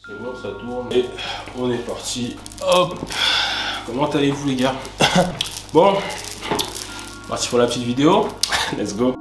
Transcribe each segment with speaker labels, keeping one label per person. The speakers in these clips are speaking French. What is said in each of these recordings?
Speaker 1: C'est bon, ça tourne et on est parti. Hop. Comment allez-vous les gars? Bon, parti pour la petite vidéo. Let's go.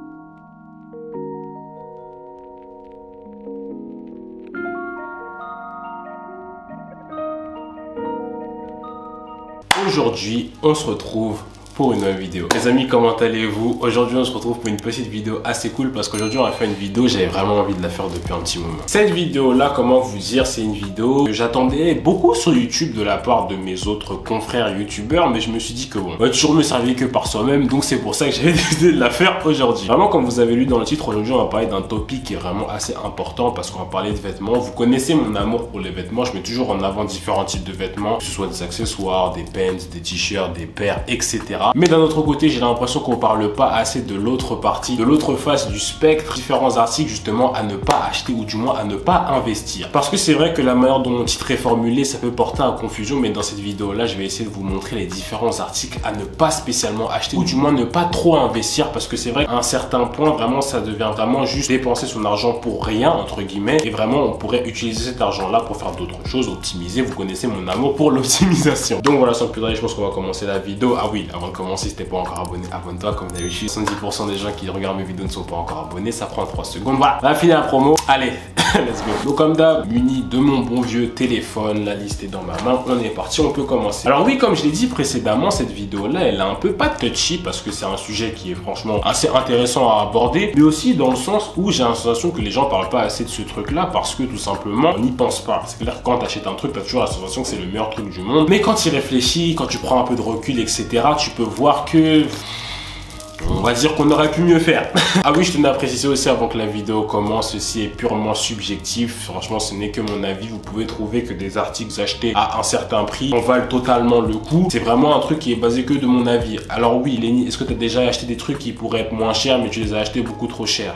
Speaker 1: Aujourd'hui, on se retrouve pour une nouvelle vidéo. Les amis, comment allez-vous? Aujourd'hui, on se retrouve pour une petite vidéo assez cool parce qu'aujourd'hui, on va faire une vidéo, j'avais vraiment envie de la faire depuis un petit moment. Cette vidéo-là, comment vous dire, c'est une vidéo que j'attendais beaucoup sur YouTube de la part de mes autres confrères YouTubeurs, mais je me suis dit que bon, on va toujours mieux servir que par soi-même, donc c'est pour ça que j'avais décidé de la faire aujourd'hui. Vraiment, comme vous avez lu dans le titre, aujourd'hui, on va parler d'un topic qui est vraiment assez important parce qu'on va parler de vêtements. Vous connaissez mon amour pour les vêtements, je mets toujours en avant différents types de vêtements, que ce soit des accessoires, des pants, des t-shirts, des paires, etc. Mais d'un autre côté, j'ai l'impression qu'on parle pas assez de l'autre partie, de l'autre face du spectre, différents articles justement à ne pas acheter ou du moins à ne pas investir. Parce que c'est vrai que la manière dont mon titre est formulé, ça peut porter à confusion, mais dans cette vidéo-là, je vais essayer de vous montrer les différents articles à ne pas spécialement acheter ou du moins ne pas trop investir parce que c'est vrai qu'à un certain point, vraiment, ça devient vraiment juste dépenser son argent pour rien, entre guillemets, et vraiment, on pourrait utiliser cet argent-là pour faire d'autres choses, optimiser. Vous connaissez mon amour pour l'optimisation. Donc voilà, sans plus tarder, je pense qu'on va commencer la vidéo. Ah oui, avant de commencer, si t'es pas encore abonné, abonne-toi comme d'habitude. 70% des gens qui regardent mes vidéos ne sont pas encore abonnés, ça prend 3 secondes. Voilà, on va finir la promo. Allez, let's go. Donc comme d'hab, muni de mon bon vieux téléphone, la liste est dans ma main, on est parti, on peut commencer. Alors oui, comme je l'ai dit précédemment, cette vidéo-là, elle est un peu pas touchy parce que c'est un sujet qui est franchement assez intéressant à aborder, mais aussi dans le sens où j'ai l'impression que les gens parlent pas assez de ce truc-là parce que tout simplement, on n'y pense pas. C'est clair que quand tu achètes un truc, tu as toujours la sensation que c'est le meilleur truc du monde, mais quand tu y réfléchis, quand tu prends un peu de recul, etc., tu peux voir que... on va dire qu'on aurait pu mieux faire. Ah oui, je tenais à préciser aussi avant que la vidéo commence, ceci est purement subjectif. Franchement, ce n'est que mon avis. Vous pouvez trouver que des articles achetés à un certain prix en valent totalement le coup. C'est vraiment un truc qui est basé que de mon avis. Alors oui, Lenny, est-ce que tu as déjà acheté des trucs qui pourraient être moins chers, mais tu les as achetés beaucoup trop chers?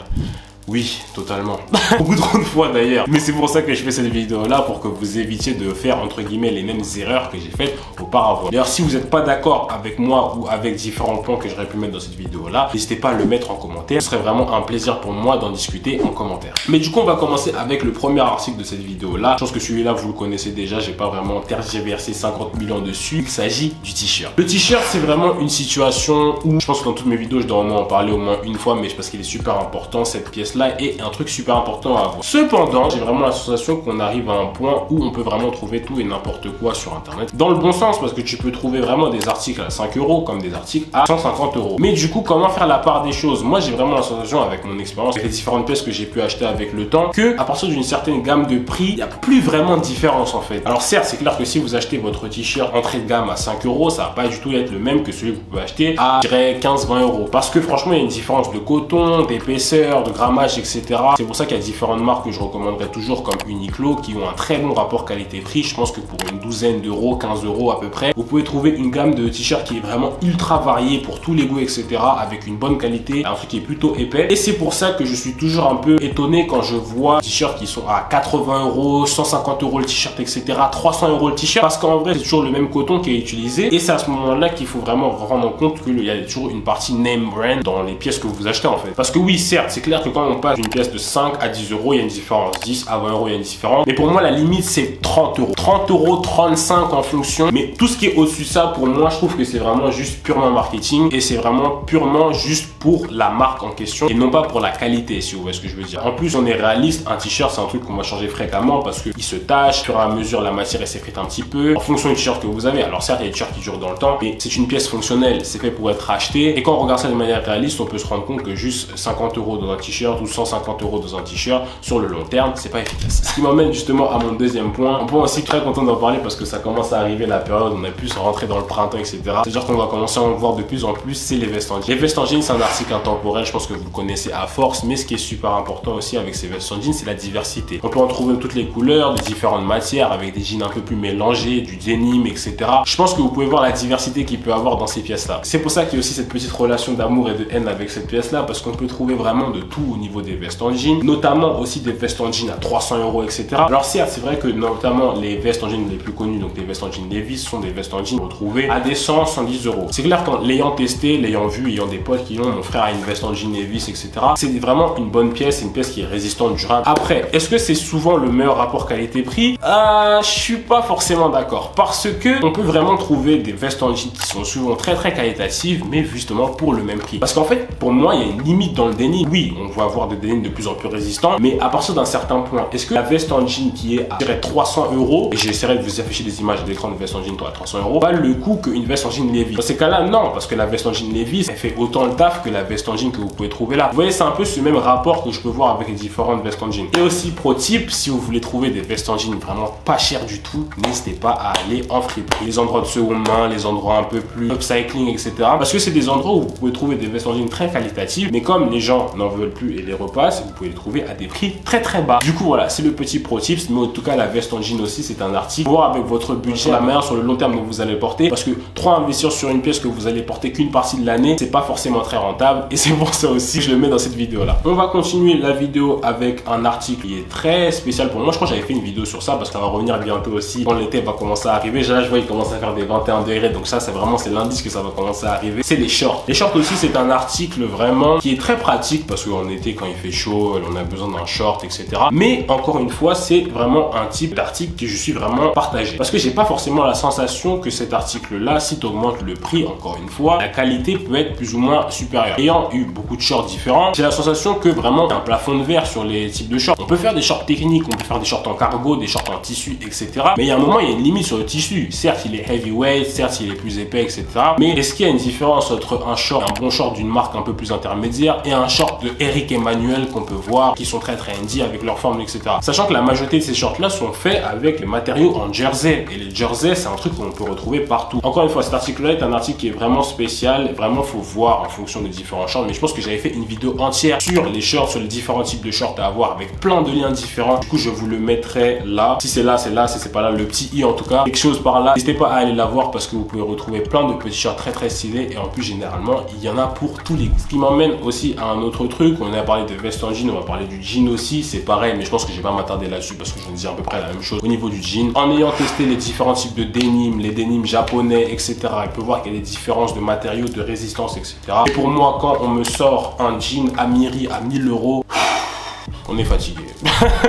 Speaker 1: Oui, totalement. Beaucoup trop de fois d'ailleurs. Mais c'est pour ça que je fais cette vidéo là, pour que vous évitiez de faire entre guillemets les mêmes erreurs que j'ai faites auparavant. D'ailleurs, si vous n'êtes pas d'accord avec moi ou avec différents points que j'aurais pu mettre dans cette vidéo là, n'hésitez pas à le mettre en commentaire. Ce serait vraiment un plaisir pour moi d'en discuter en commentaire. Mais du coup, on va commencer avec le premier article de cette vidéo là. Je pense que celui-là, vous le connaissez déjà. J'ai pas vraiment tergiversé 50 millions dessus. Il s'agit du t-shirt. Le t-shirt, c'est vraiment une situation où je pense que dans toutes mes vidéos, je dois au moins en parler au moins une fois, mais parce qu'il est super important, cette pièce là est un truc super important à avoir. Cependant, j'ai vraiment la sensation qu'on arrive à un point où on peut vraiment trouver tout et n'importe quoi sur internet. Dans le bon sens, parce que tu peux trouver vraiment des articles à 5 € comme des articles à 150 €. Mais du coup, comment faire la part des choses? Moi, j'ai vraiment la sensation avec mon expérience, avec les différentes pièces que j'ai pu acheter avec le temps, que à partir d'une certaine gamme de prix, il n'y a plus vraiment de différence en fait. Alors certes, c'est clair que si vous achetez votre t-shirt entrée de gamme à 5 €, ça va pas du tout être le même que celui que vous pouvez acheter à, je dirais, 15-20 €. Parce que franchement, il y a une différence de coton, d'épaisseur, de grammage, etc. C'est pour ça qu'il y a différentes marques que je recommanderais toujours comme Uniqlo qui ont un très bon rapport qualité-prix. Je pense que pour une douzaine d'euros, 15 € à peu près, vous pouvez trouver une gamme de t-shirts qui est vraiment ultra variée pour tous les goûts, etc. avec une bonne qualité, un truc qui est plutôt épais. Et c'est pour ça que je suis toujours un peu étonné quand je vois des t-shirts qui sont à 80 €, 150 € le t-shirt, etc. 300 € le t-shirt parce qu'en vrai, c'est toujours le même coton qui est utilisé. Et c'est à ce moment-là qu'il faut vraiment rendre compte qu'il y a toujours une partie name brand dans les pièces que vous achetez en fait. Parce que oui, certes, c'est clair que quand on passe d'une pièce de 5 à 10 €, il y a une différence. 10 à 20 €, il y a une différence. Mais pour moi, la limite, c'est 30 €. 30 €, 35 en fonction. Mais tout ce qui est au-dessus de ça, pour moi, je trouve que c'est vraiment juste purement marketing. Et c'est vraiment purement juste pour la marque en question et non pas pour la qualité, si vous voyez ce que je veux dire. En plus, on est réaliste. Un t-shirt, c'est un truc qu'on va changer fréquemment parce qu'il se tâche. Au fur et à mesure, la matière, elle s'effrite un petit peu en fonction du t-shirt que vous avez. Alors certes, il y a des t-shirts qui durent dans le temps, mais c'est une pièce fonctionnelle. C'est fait pour être acheté. Et quand on regarde ça de manière réaliste, on peut se rendre compte que juste 50 € dans un t-shirt ou 150 € dans un t-shirt, sur le long terme, c'est pas efficace. Ce qui m'emmène justement à mon deuxième point. On peut aussi très content d'en parler parce que ça commence à arriver la période où on a pu se rentrer dans le printemps, etc. C'est-à-dire qu'on va commencer à en voir de plus en plus, c'est les vestes en jeans. Les vestes en jeans, c'est un article intemporel, je pense que vous le connaissez à force, mais ce qui est super important aussi avec ces vestes en jeans, c'est la diversité. On peut en trouver toutes les couleurs, de différentes matières, avec des jeans un peu plus mélangés, du denim, etc. Je pense que vous pouvez voir la diversité qu'il peut avoir dans ces pièces-là. C'est pour ça qu'il y a aussi cette petite relation d'amour et de haine avec cette pièce-là, parce qu'on peut trouver vraiment de tout au niveau niveau des vestes en jean, notamment aussi des vestes en jean à 300 €, etc. Alors certes, c'est vrai que notamment les vestes en jean les plus connues, donc les vestes en jean Levi's, sont des vestes en jean retrouvées à des 100-110 €. C'est clair qu'en l'ayant testé, l'ayant vu, ayant des potes qui l'ont, mon frère a une veste en jean Levi's, etc. C'est vraiment une bonne pièce, c'est une pièce qui est résistante, durable. Après, est-ce que c'est souvent le meilleur rapport qualité-prix? Je suis pas forcément d'accord, parce que on peut vraiment trouver des vestes en jean qui sont souvent très qualitatives, mais justement pour le même prix. Parce qu'en fait, pour moi, il y a une limite dans le denim. Oui, on va avoir des denims de plus en plus résistants, mais à partir d'un certain point, est-ce que la veste en jean qui est à 300 €, et j'essaierai de vous afficher des images d'écran de veste en jean à 300 €, valent le coup qu'une veste en jean Levi's? Dans ces cas-là, non, parce que la veste en jean Levi's, elle fait autant le taf que la veste en jean que vous pouvez trouver là. Vous voyez, c'est un peu ce même rapport que je peux voir avec les différentes vestes en jean. Et aussi, pro tip, si vous voulez trouver des vestes en jean vraiment pas chères du tout, n'hésitez pas à aller en friperie. Les endroits de seconde main, les endroits un peu plus upcycling, etc. Parce que c'est des endroits où vous pouvez trouver des vestes en jean très qualitatives, mais comme les gens n'en veulent plus et les repassent, vous pouvez les trouver à des prix très bas. Du coup, voilà, c'est le petit pro tips, mais en tout cas, la veste en jean aussi, c'est un article. Voir avec votre budget, la manière sur le long terme dont vous allez le porter, parce que trop investir sur une pièce que vous allez porter qu'une partie de l'année, c'est pas forcément très rentable, et c'est pour ça aussi que je le mets dans cette vidéo là. On va continuer la vidéo avec un article qui est très spécial pour moi. Je crois que j'avais fait une vidéo sur ça parce que ça va revenir bientôt aussi quand l'été va commencer à arriver. Là, je vois il commence à faire des 21 degrés, donc ça c'est l'indice que ça va commencer à arriver. C'est les shorts. Les shorts aussi, c'est un article vraiment qui est très pratique parce qu'en été, quand il fait chaud, on a besoin d'un short, etc. Mais encore une fois, c'est vraiment un type d'article que je suis vraiment partagé, parce que j'ai pas forcément la sensation que cet article là, si tu augmentes le prix, encore une fois, la qualité peut être plus ou moins supérieure. Ayant eu beaucoup de shorts différents, j'ai la sensation que vraiment il y a un plafond de verre sur les types de shorts. On peut faire des shorts techniques, on peut faire des shorts en cargo, des shorts en tissu, etc. Mais il y a un moment, il y a une limite sur le tissu. Certes, il est heavyweight, certes, il est plus épais, etc. Mais est-ce qu'il y a une différence entre un short, un bon short d'une marque un peu plus intermédiaire, et un short de Eric Emmanuel qu'on peut voir, qui sont très trendy avec leur forme, etc. Sachant que la majorité de ces shorts là sont faits avec les matériaux en jersey, et les jerseys, c'est un truc qu'on peut retrouver partout. Encore une fois, cet article là est un article qui est vraiment spécial, vraiment faut voir en fonction des différents shorts, mais je pense que j'avais fait une vidéo entière sur les shorts, sur les différents types de shorts à avoir avec plein de liens différents. Du coup, je vous le mettrai là. Si c'est là, c'est là. Si c'est pas là, le petit i en tout cas, quelque chose par là. N'hésitez pas à aller la voir parce que vous pouvez retrouver plein de petits shorts très stylés, et en plus généralement il y en a pour tous les goûts. Ce qui m'emmène aussi à un autre truc. On a parlé de vestes en jean, on va parler du jean aussi. C'est pareil, mais je pense que je vais pas m'attarder là-dessus parce que je dis à peu près la même chose au niveau du jean. En ayant testé les différents types de denim, les denims japonais, etc., il peut voir qu'il y a des différences de matériaux, de résistance, etc. Et pour moi, quand on me sort un jean Amiri à 1000 €, on est fatigué.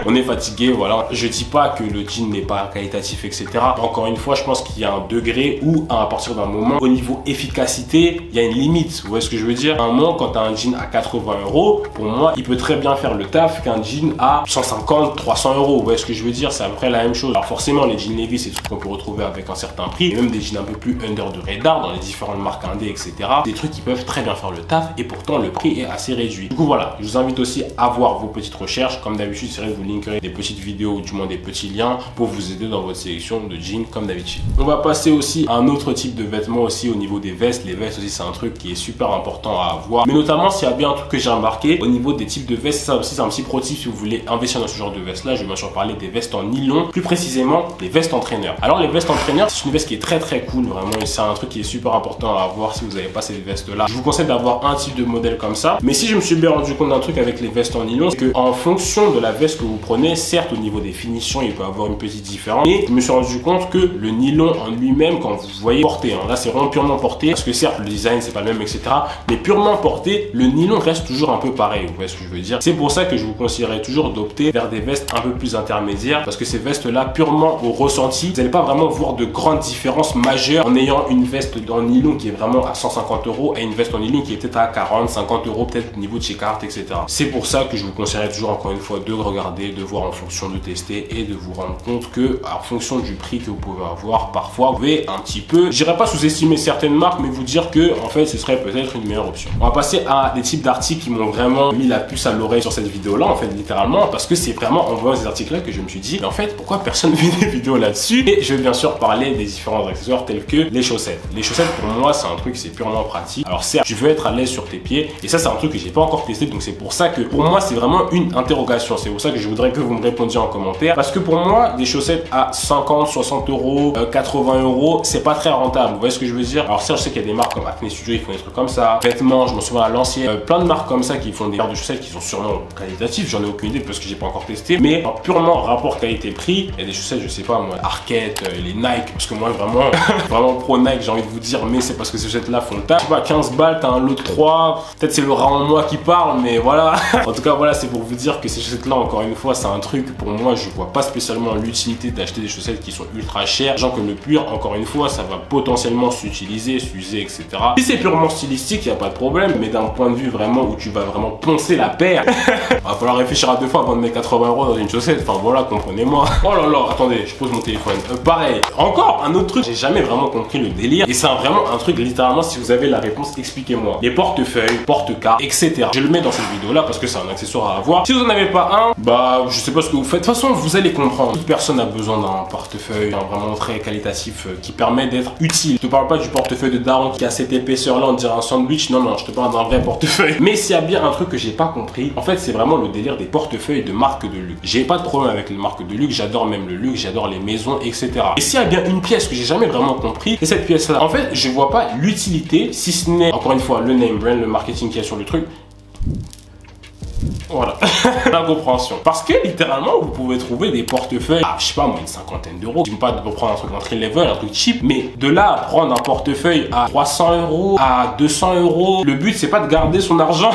Speaker 1: On est fatigué, voilà. Je dis pas que le jean n'est pas qualitatif, etc. Encore une fois, je pense qu'il y a un degré où, à partir d'un moment, au niveau efficacité, il y a une limite. Vous voyez ce que je veux dire? À un moment, quand tu as un jean à 80 €, pour moi, il peut très bien faire le taf qu'un jean à 150, 300 €. Vous voyez ce que je veux dire? C'est à peu près la même chose. Alors forcément, les jeans Levi's, c'est des trucs qu'on peut retrouver avec un certain prix, et même des jeans un peu plus under de Radar dans les différentes marques indé, etc. Des trucs qui peuvent très bien faire le taf, et pourtant le prix est assez réduit. Du coup, voilà. Je vous invite aussi à voir vos petites recherches. Comme d'habitude, c'est vrai que je vous linkerai des petites vidéos ou du moins des petits liens pour vous aider dans votre sélection de jeans comme d'habitude. On va passer aussi à un autre type de vêtements aussi au niveau des vestes. Les vestes aussi, c'est un truc qui est super important à avoir. Mais notamment, s'il y a bien un truc que j'ai remarqué au niveau des types de vestes, ça aussi c'est un petit pro tip si vous voulez investir dans ce genre de vestes là. Je vais bien sûr parler des vestes en nylon, plus précisément les vestes entraîneurs. Alors les vestes entraîneurs, c'est une veste qui est très cool vraiment, et c'est un truc qui est super important à avoir si vous n'avez pas cette veste là. Je vous conseille d'avoir un type de modèle comme ça. Mais si je me suis bien rendu compte d'un truc avec les vestes en nylon, c'est que en fonction de la veste que vous prenez, certes au niveau des finitions il peut avoir une petite différence, mais je me suis rendu compte que le nylon en lui-même, quand vous voyez porté, là c'est vraiment purement porté, parce que certes le design c'est pas le même, etc., mais purement porté, le nylon reste toujours un peu pareil. Vous voyez ce que je veux dire? C'est pour ça que je vous conseillerais toujours d'opter vers des vestes un peu plus intermédiaires, parce que ces vestes là, purement au ressenti, vous n'allez pas vraiment voir de grandes différences majeures en ayant une veste en nylon qui est vraiment à 150 € et une veste en nylon qui est peut-être à 40, 50 € peut-être au niveau de chez Carhartt, etc. C'est pour ça que je vous conseillerais toujours, encore une fois, de regarder, de voir en fonction, de tester et de vous rendre compte que en fonction du prix que vous pouvez avoir, parfois vous pouvez un petit peu, je dirais pas sous-estimer certaines marques, mais vous dire que en fait ce serait peut-être une meilleure option. On va passer à des types d'articles qui m'ont vraiment mis la puce à l'oreille sur cette vidéo là, en fait littéralement, parce que c'est vraiment en voyant ces articles là que je me suis dit mais en fait pourquoi personne ne fait des vidéos là-dessus. Et je vais bien sûr parler des différents accessoires tels que les chaussettes. Les chaussettes pour moi c'est un truc, c'est purement pratique. Alors certes tu veux être à l'aise sur tes pieds, et ça c'est un truc que j'ai pas encore testé, donc c'est pour ça que pour moi c'est vraiment une interrogation. C'est pour ça que je voudrais que vous me répondiez en commentaire. Parce que pour moi, des chaussettes à 50, 60 euros, 80 euros, c'est pas très rentable. Vous voyez ce que je veux dire? Alors, certes, je sais qu'il y a des marques comme Acne Studio, ils font des trucs comme ça. Vêtements, je m'en souviens à l'ancienne. Plein de marques comme ça qui font des paires de chaussettes qui sont sûrement qualitatives. J'en ai aucune idée parce que j'ai pas encore testé. Mais purement rapport qualité-prix, il y a des chaussettes, je sais pas moi, Arquette, les Nike. Parce que moi, vraiment, vraiment pro Nike, j'ai envie de vous dire, mais c'est parce que ces chaussettes-là font le taf. Je sais pas, 15 balles, t'as un lot de 3. Peut-être c'est le rat en moi qui parle, mais voilà. En tout cas, voilà, c'est pour vous dire que ces chaussettes-là, encore une fois, c'est un truc, pour moi, je vois pas spécialement l'utilité d'acheter des chaussettes qui sont ultra chères. Sachant que le pur, encore une fois, ça va potentiellement s'utiliser, s'user, etc. Si c'est purement stylistique, il n'y a pas de problème, mais d'un point de vue vraiment où tu vas vraiment poncer la paire, va falloir réfléchir à deux fois avant de mettre 80 euros dans une chaussette. Enfin voilà, comprenez-moi. Oh là là, attendez, je pose mon téléphone. Pareil, encore un autre truc, j'ai jamais vraiment compris le délire. Et c'est vraiment un truc, littéralement, si vous avez la réponse, expliquez-moi. Les portefeuilles, porte-cartes, etc. Je le mets dans cette vidéo-là parce que c'est un accessoire à avoir. Si vous en avez pas un, bah je sais pas ce que vous faites. De toute façon, vous allez comprendre. Toute personne a besoin d'un portefeuille vraiment très qualitatif qui permet d'être utile. Je te parle pas du portefeuille de daron qui a cette épaisseur-là, on dirait un sandwich. Non, non, je te parle d'un vrai portefeuille. Mais s'il y a bien un truc que j'ai pas compris, en fait, c'est vraiment le délire des portefeuilles de marque de luxe. J'ai pas de problème avec les marques de luxe, j'adore même le luxe, j'adore les maisons, etc. Et s'il y a bien une pièce que j'ai jamais vraiment compris, c'est cette pièce-là. En fait, je vois pas l'utilité, si ce n'est, encore une fois, le name brand, le marketing qu'il y a sur le truc. Voilà, la compréhension. Parce que littéralement, vous pouvez trouver des portefeuilles à, je sais pas moi, une cinquantaine d'euros. Je ne dis pas de prendre un truc entry level, un truc cheap, mais de là à prendre un portefeuille à 300 euros, à 200 euros, le but c'est pas de garder son argent.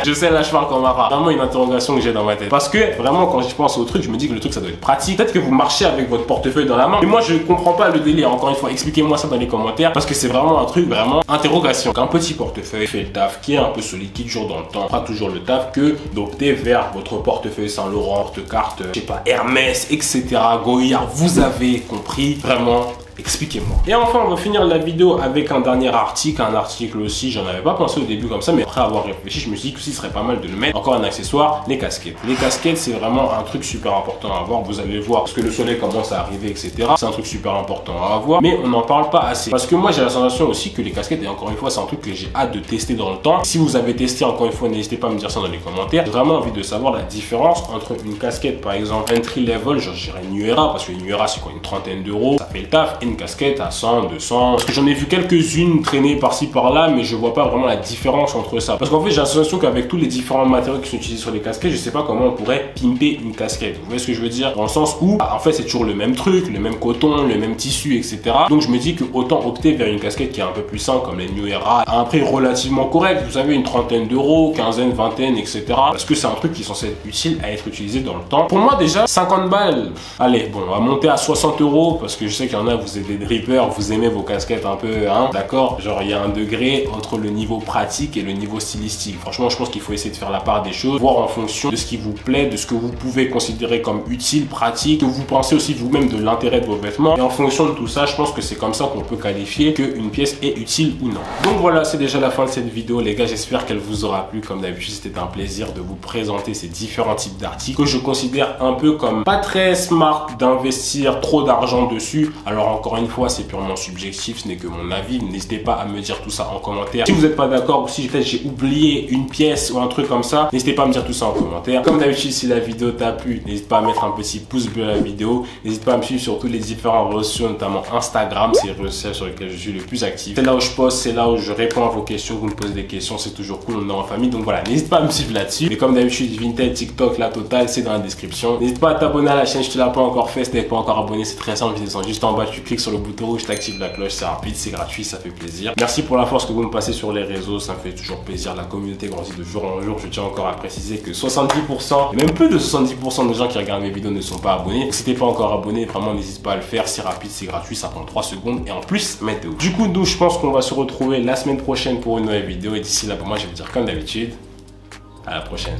Speaker 1: Je sais, là je parle comme un rat. Vraiment une interrogation que j'ai dans ma tête. Parce que vraiment, quand je pense au truc, je me dis que le truc ça doit être pratique. Peut-être que vous marchez avec votre portefeuille dans la main, mais moi je comprends pas le délire. Encore une fois, expliquez-moi ça dans les commentaires parce que c'est vraiment un truc vraiment interrogation. Qu'un petit portefeuille fait le taf, qui est un peu solide, qui dure dans le temps, fera toujours le taf que d'opter vers votre portefeuille Saint-Laurent, porte-carte, je sais pas, Hermès, etc. Goyard, vous avez compris, vraiment. Expliquez-moi. Et enfin, on va finir la vidéo avec un dernier article. Un article aussi, j'en avais pas pensé au début comme ça, mais après avoir réfléchi, je me suis dit que ce serait pas mal de le mettre. Encore un accessoire, les casquettes. Les casquettes, c'est vraiment un truc super important à avoir. Vous allez voir, parce que le soleil commence à arriver, etc. C'est un truc super important à avoir, mais on n'en parle pas assez. Parce que moi, j'ai la sensation aussi que les casquettes, et encore une fois, c'est un truc que j'ai hâte de tester dans le temps. Si vous avez testé, encore une fois, n'hésitez pas à me dire ça dans les commentaires. J'ai vraiment envie de savoir la différence entre une casquette, par exemple, entry level, genre je dirais New Era, parce que New Era, c'est quoi, une trentaine d'euros, ça fait le taf, et une casquette à 100, 200. Parce que j'en ai vu quelques-unes traîner par-ci par-là, mais je vois pas vraiment la différence entre ça. Parce qu'en fait, j'ai la sensation qu'avec tous les différents matériaux qui sont utilisés sur les casquettes, je sais pas comment on pourrait pimper une casquette. Vous voyez ce que je veux dire? Dans le sens où, en fait, c'est toujours le même truc, le même coton, le même tissu, etc. Donc, je me dis que autant opter vers une casquette qui est un peu plus simple, comme les New Era, à un prix relativement correct. Vous savez, une trentaine d'euros, quinzaine, vingtaine, etc. Parce que c'est un truc qui est censé être utile à être utilisé dans le temps. Pour moi, déjà, 50 balles. Allez, bon, on va monter à 60 euros parce que je sais qu'il y en a, vous êtes des drippers, vous aimez vos casquettes un peu, hein, d'accord? Genre, il y a un degré entre le niveau pratique et le niveau stylistique. Franchement, je pense qu'il faut essayer de faire la part des choses, voir en fonction de ce qui vous plaît, de ce que vous pouvez considérer comme utile, pratique, que vous pensez aussi vous-même de l'intérêt de vos vêtements. Et en fonction de tout ça, je pense que c'est comme ça qu'on peut qualifier qu'une pièce est utile ou non. Donc voilà, c'est déjà la fin de cette vidéo, les gars. J'espère qu'elle vous aura plu. Comme d'habitude, c'était un plaisir de vous présenter ces différents types d'articles que je considère un peu comme pas très smart d'investir trop d'argent dessus. Alors encore une fois, c'est purement subjectif, ce n'est que mon avis. N'hésitez pas à me dire tout ça en commentaire. Si vous n'êtes pas d'accord ou si peut-être j'ai oublié une pièce ou un truc comme ça, n'hésitez pas à me dire tout ça en commentaire. Comme d'habitude, si la vidéo t'a plu, n'hésite pas à mettre un petit pouce bleu à la vidéo. N'hésite pas à me suivre sur tous les différents réseaux sociaux, notamment Instagram, c'est le réseau social sur lequel je suis le plus actif. C'est là où je poste, c'est là où je réponds à vos questions, vous me posez des questions, c'est toujours cool, on est en famille. Donc voilà, n'hésite pas à me suivre là-dessus. Mais comme d'habitude, Vinted, TikTok, la totale, c'est dans la description. N'hésite pas à t'abonner à la chaîne si tu l'as pas encore fait. Si tu n'es pas encore abonné, c'est très simple, descends juste en bas, tu cliques sur le bouton rouge, tu actives la cloche, c'est rapide, c'est gratuit, ça fait plaisir. Merci pour la force que vous me passez sur les réseaux, ça me fait toujours plaisir. La communauté grandit de jour en jour. Je tiens encore à préciser que 70%, et même plus de 70% des gens qui regardent mes vidéos ne sont pas abonnés. Donc si t'es pas encore abonné, vraiment n'hésite pas à le faire, c'est rapide, c'est gratuit, ça prend 3 secondes et en plus, mettez où. Du coup, nous, je pense qu'on va se retrouver la semaine prochaine pour une nouvelle vidéo et d'ici là, pour moi, je vais vous dire comme d'habitude, à la prochaine.